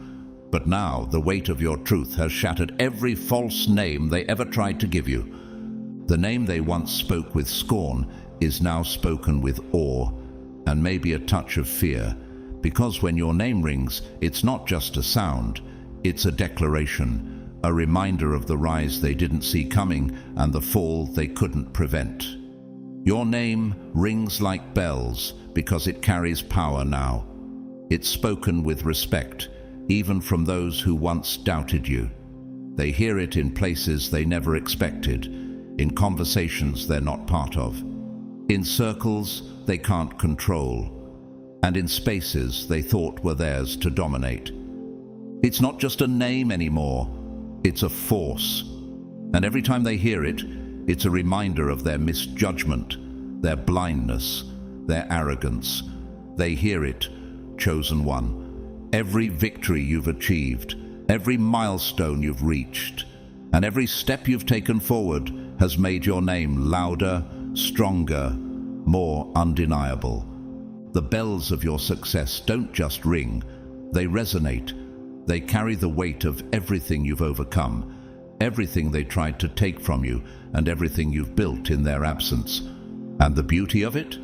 Speaker 1: But now, the weight of your truth has shattered every false name they ever tried to give you. The name they once spoke with scorn is now spoken with awe, and maybe a touch of fear, because when your name rings, it's not just a sound, it's a declaration, a reminder of the rise they didn't see coming and the fall they couldn't prevent. Your name rings like bells because it carries power now. It's spoken with respect, even from those who once doubted you. They hear it in places they never expected, in conversations they're not part of, in circles they can't control, and in spaces they thought were theirs to dominate. It's not just a name anymore, it's a force. And every time they hear it, it's a reminder of their misjudgment, their blindness, their arrogance. They hear it, Chosen One. Every victory you've achieved, every milestone you've reached, and every step you've taken forward has made your name louder, stronger, more undeniable. The bells of your success don't just ring, they resonate. They carry the weight of everything you've overcome, everything they tried to take from you, and everything you've built in their absence. And the beauty of it?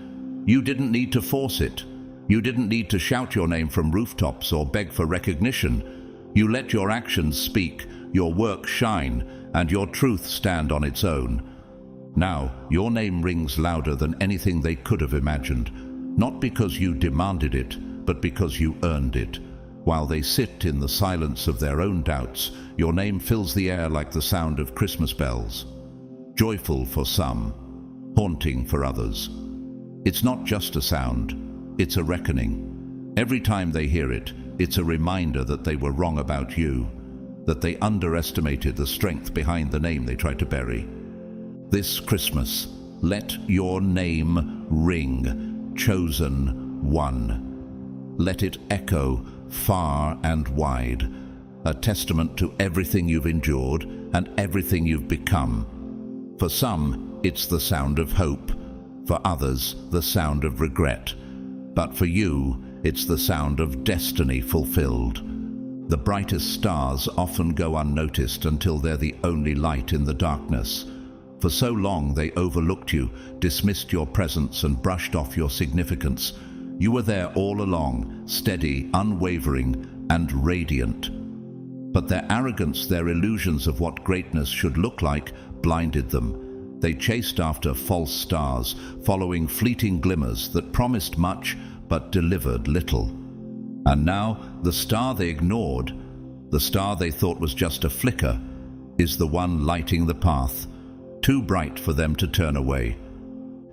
Speaker 1: You didn't need to force it. You didn't need to shout your name from rooftops or beg for recognition. You let your actions speak, your work shine, and your truth stand on its own. Now, your name rings louder than anything they could have imagined, not because you demanded it, but because you earned it. While they sit in the silence of their own doubts, your name fills the air like the sound of Christmas bells. Joyful for some, haunting for others. It's not just a sound, it's a reckoning. Every time they hear it, it's a reminder that they were wrong about you, that they underestimated the strength behind the name they tried to bury. This Christmas, let your name ring, Chosen One. Let it echo far and wide, a testament to everything you've endured and everything you've become. For some, it's the sound of hope. For others, the sound of regret. But for you, it's the sound of destiny fulfilled. The brightest stars often go unnoticed until they're the only light in the darkness. For so long they overlooked you, dismissed your presence and brushed off your significance. You were there all along, steady, unwavering, and radiant. But their arrogance, their illusions of what greatness should look like, blinded them. They chased after false stars, following fleeting glimmers that promised much but delivered little. And now, the star they ignored, the star they thought was just a flicker, is the one lighting the path, too bright for them to turn away.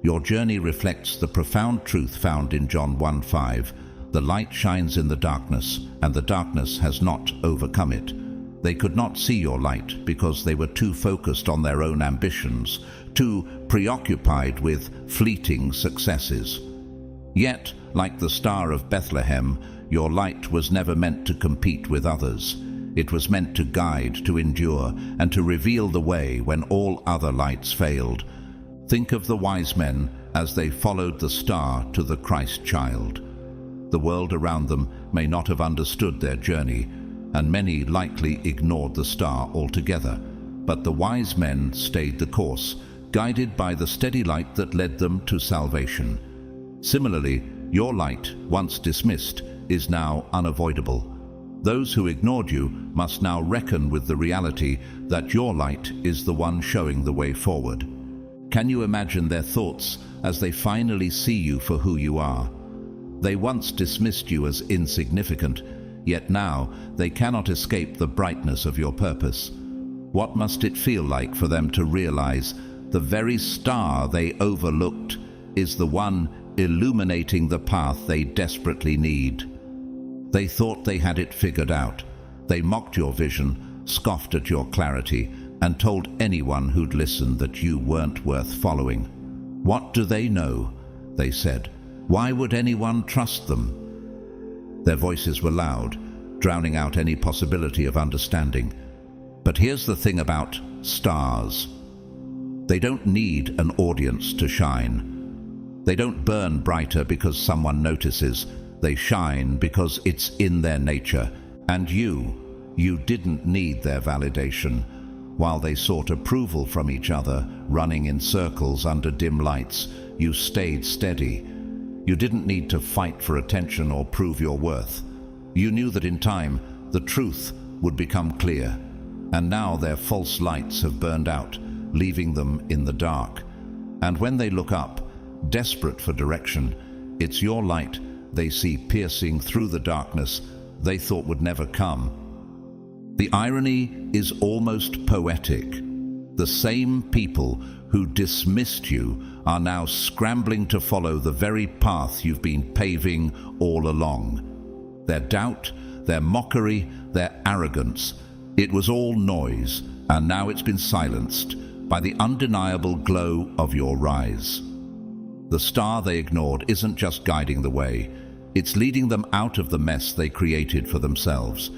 Speaker 1: Your journey reflects the profound truth found in John 1:5. The light shines in the darkness, and the darkness has not overcome it. They could not see your light because they were too focused on their own ambitions, too preoccupied with fleeting successes. Yet, like the Star of Bethlehem, your light was never meant to compete with others. It was meant to guide, to endure, and to reveal the way when all other lights failed. Think of the wise men as they followed the star to the Christ child. The world around them may not have understood their journey, and many likely ignored the star altogether. But the wise men stayed the course, guided by the steady light that led them to salvation. Similarly, your light, once dismissed, is now unavoidable. Those who ignored you must now reckon with the reality that your light is the one showing the way forward. Can you imagine their thoughts as they finally see you for who you are? They once dismissed you as insignificant, yet now they cannot escape the brightness of your purpose. What must it feel like for them to realize the very star they overlooked is the one illuminating the path they desperately need? They thought they had it figured out. They mocked your vision, scoffed at your clarity, and told anyone who'd listened that you weren't worth following. What do they know? They said. Why would anyone trust them? Their voices were loud, drowning out any possibility of understanding. But here's the thing about stars. They don't need an audience to shine. They don't burn brighter because someone notices. They shine because it's in their nature. And you didn't need their validation. While they sought approval from each other, running in circles under dim lights, you stayed steady. You didn't need to fight for attention or prove your worth. You knew that in time, the truth would become clear. And now their false lights have burned out, leaving them in the dark. And when they look up, desperate for direction, it's your light they see piercing through the darkness they thought would never come. The irony is almost poetic. The same people who dismissed you are now scrambling to follow the very path you've been paving all along. Their doubt, their mockery, their arrogance, it was all noise, and now it's been silenced by the undeniable glow of your rise. The star they ignored isn't just guiding the way, it's leading them out of the mess they created for themselves.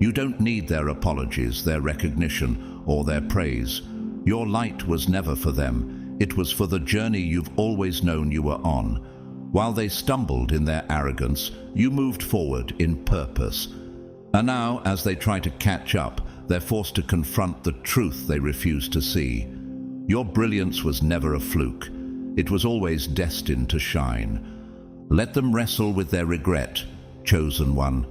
Speaker 1: You don't need their apologies, their recognition, or their praise. Your light was never for them. It was for the journey you've always known you were on. While they stumbled in their arrogance, you moved forward in purpose. And now, as they try to catch up, they're forced to confront the truth they refuse to see. Your brilliance was never a fluke. It was always destined to shine. Let them wrestle with their regret, chosen one.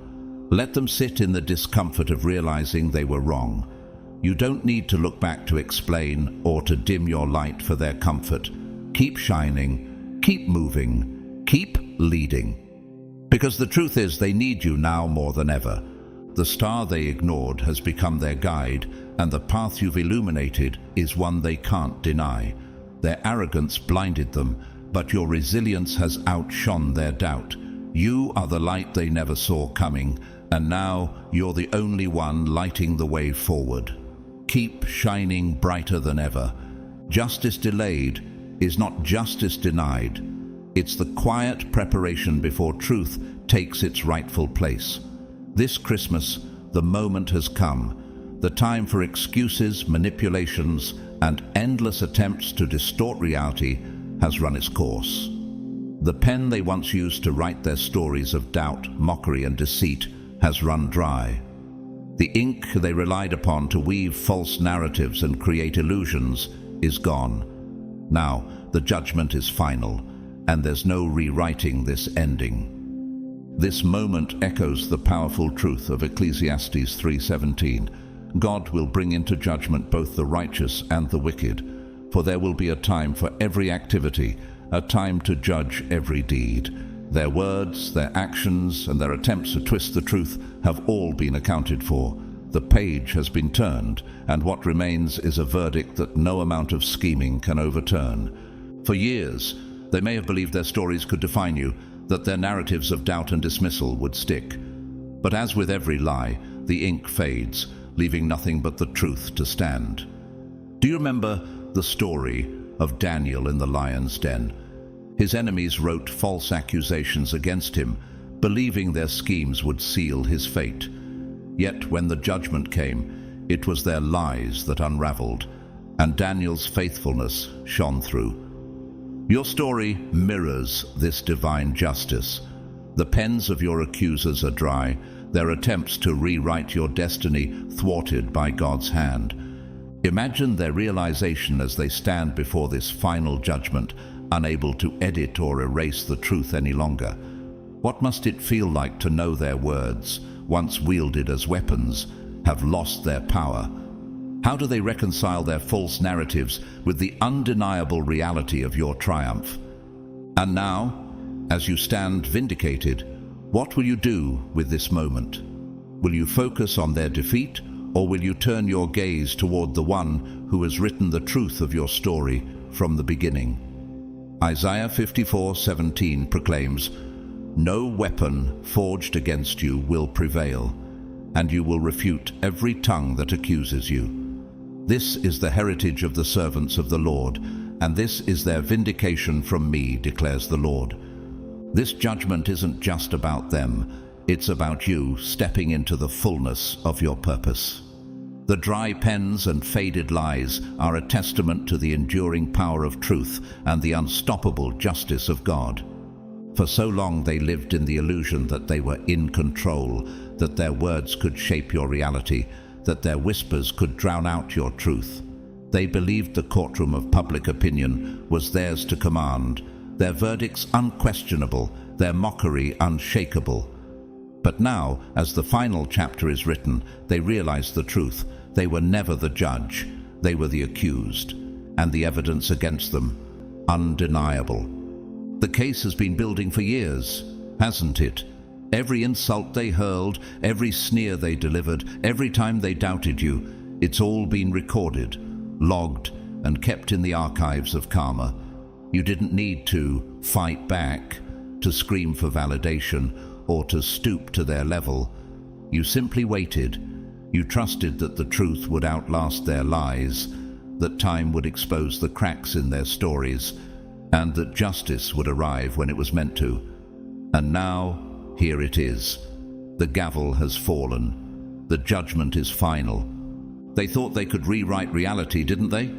Speaker 1: Let them sit in the discomfort of realizing they were wrong. You don't need to look back to explain or to dim your light for their comfort. Keep shining, keep moving, keep leading. Because the truth is, they need you now more than ever. The star they ignored has become their guide, and the path you've illuminated is one they can't deny. Their arrogance blinded them, but your resilience has outshone their doubt. You are the light they never saw coming, and now you're the only one lighting the way forward. Keep shining brighter than ever. Justice delayed is not justice denied. It's the quiet preparation before truth takes its rightful place. This Christmas, the moment has come. The time for excuses, manipulations, and endless attempts to distort reality has run its course. The pen they once used to write their stories of doubt, mockery, and deceit has run dry. The ink they relied upon to weave false narratives and create illusions is gone. Now, the judgment is final, and there's no rewriting this ending. This moment echoes the powerful truth of Ecclesiastes 3:17. God will bring into judgment both the righteous and the wicked, for there will be a time for every activity, a time to judge every deed. Their words, their actions, and their attempts to twist the truth have all been accounted for. The page has been turned, and what remains is a verdict that no amount of scheming can overturn. For years, they may have believed their stories could define you, that their narratives of doubt and dismissal would stick. But as with every lie, the ink fades, leaving nothing but the truth to stand. Do you remember the story of Daniel in the lion's den? His enemies wrote false accusations against him, believing their schemes would seal his fate. Yet when the judgment came, it was their lies that unraveled, and Daniel's faithfulness shone through. Your story mirrors this divine justice. The pens of your accusers are dry, their attempts to rewrite your destiny thwarted by God's hand. Imagine their realization as they stand before this final judgment, unable to edit or erase the truth any longer. What must it feel like to know their words, once wielded as weapons, have lost their power? How do they reconcile their false narratives with the undeniable reality of your triumph? And now, as you stand vindicated, what will you do with this moment? Will you focus on their defeat, or will you turn your gaze toward the one who has written the truth of your story from the beginning? Isaiah 54:17 proclaims, "No weapon forged against you will prevail, and you will refute every tongue that accuses you." This is the heritage of the servants of the Lord, and this is their vindication from me, declares the Lord. This judgment isn't just about them, it's about you stepping into the fullness of your purpose. The dry pens and faded lies are a testament to the enduring power of truth and the unstoppable justice of God. For so long they lived in the illusion that they were in control, that their words could shape your reality, that their whispers could drown out your truth. They believed the courtroom of public opinion was theirs to command, their verdicts unquestionable, their mockery unshakable. But now, as the final chapter is written, they realize the truth. They were never the judge, they were the accused, and the evidence against them undeniable. The case has been building for years, hasn't it? Every insult they hurled, every sneer they delivered, every time they doubted you, it's all been recorded, logged, and kept in the archives of karma. You didn't need to fight back, to scream for validation, or to stoop to their level. You simply waited. You trusted that the truth would outlast their lies, that time would expose the cracks in their stories, and that justice would arrive when it was meant to. And now, here it is. The gavel has fallen. The judgment is final. They thought they could rewrite reality, didn't they?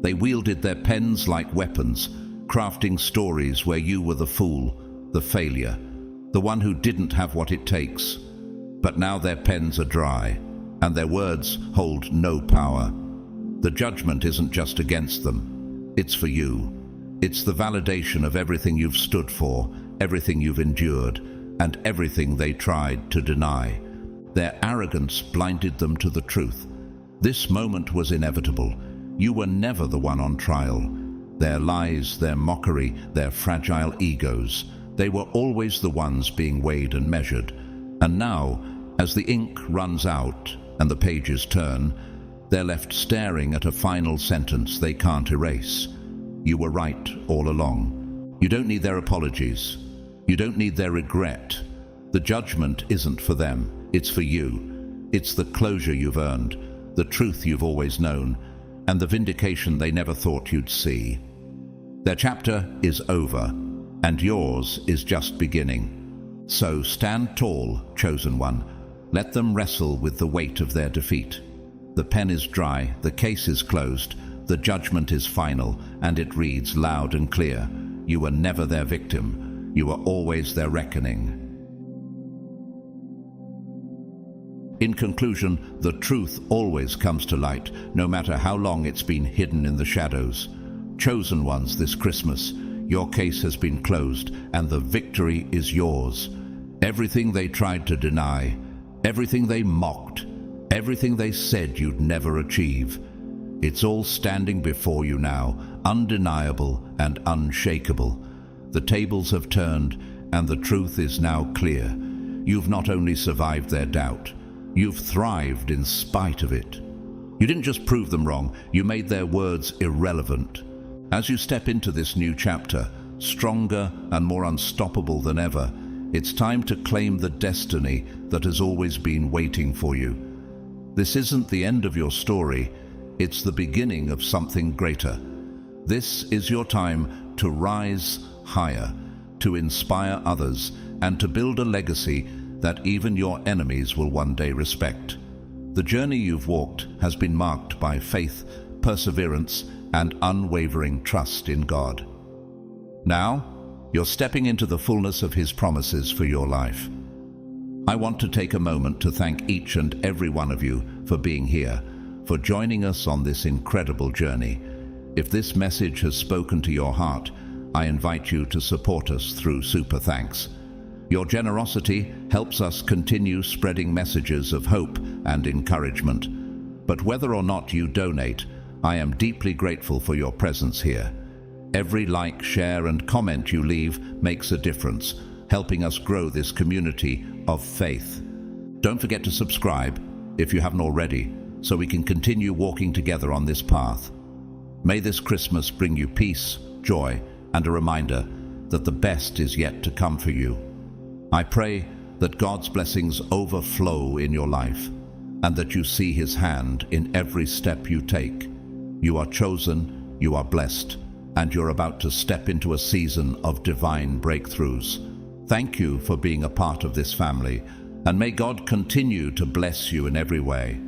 Speaker 1: They wielded their pens like weapons, crafting stories where you were the fool, the failure, the one who didn't have what it takes. But now their pens are dry, and their words hold no power. The judgment isn't just against them, it's for you. It's the validation of everything you've stood for, everything you've endured, and everything they tried to deny. Their arrogance blinded them to the truth. This moment was inevitable. You were never the one on trial. Their lies, their mockery, their fragile egos, they were always the ones being weighed and measured. And now, as the ink runs out and the pages turn, they're left staring at a final sentence they can't erase. You were right all along. You don't need their apologies. You don't need their regret. The judgment isn't for them, it's for you. It's the closure you've earned, the truth you've always known, and the vindication they never thought you'd see. Their chapter is over, and yours is just beginning. So stand tall, chosen one. Let them wrestle with the weight of their defeat. The pen is dry, the case is closed, the judgment is final, and it reads loud and clear. You were never their victim. You were always their reckoning. In conclusion, the truth always comes to light, no matter how long it's been hidden in the shadows. Chosen ones, this Christmas, your case has been closed, and the victory is yours. Everything they tried to deny, everything they mocked, everything they said you'd never achieve, it's all standing before you now, undeniable and unshakable. The tables have turned, and the truth is now clear. You've not only survived their doubt, you've thrived in spite of it. You didn't just prove them wrong, you made their words irrelevant. As you step into this new chapter, stronger and more unstoppable than ever, it's time to claim the destiny that has always been waiting for you. This isn't the end of your story, it's the beginning of something greater. This is your time to rise higher, to inspire others, and to build a legacy that even your enemies will one day respect. The journey you've walked has been marked by faith, perseverance, and unwavering trust in God. Now, you're stepping into the fullness of His promises for your life. I want to take a moment to thank each and every one of you for being here, for joining us on this incredible journey. If this message has spoken to your heart, I invite you to support us through Super Thanks. Your generosity helps us continue spreading messages of hope and encouragement. But whether or not you donate, I am deeply grateful for your presence here. Every like, share, and comment you leave makes a difference, helping us grow this community of faith. Don't forget to subscribe, if you haven't already, so we can continue walking together on this path. May this Christmas bring you peace, joy, and a reminder that the best is yet to come for you. I pray that God's blessings overflow in your life, and that you see His hand in every step you take. You are chosen, you are blessed, and you're about to step into a season of divine breakthroughs. Thank you for being a part of this family, and may God continue to bless you in every way.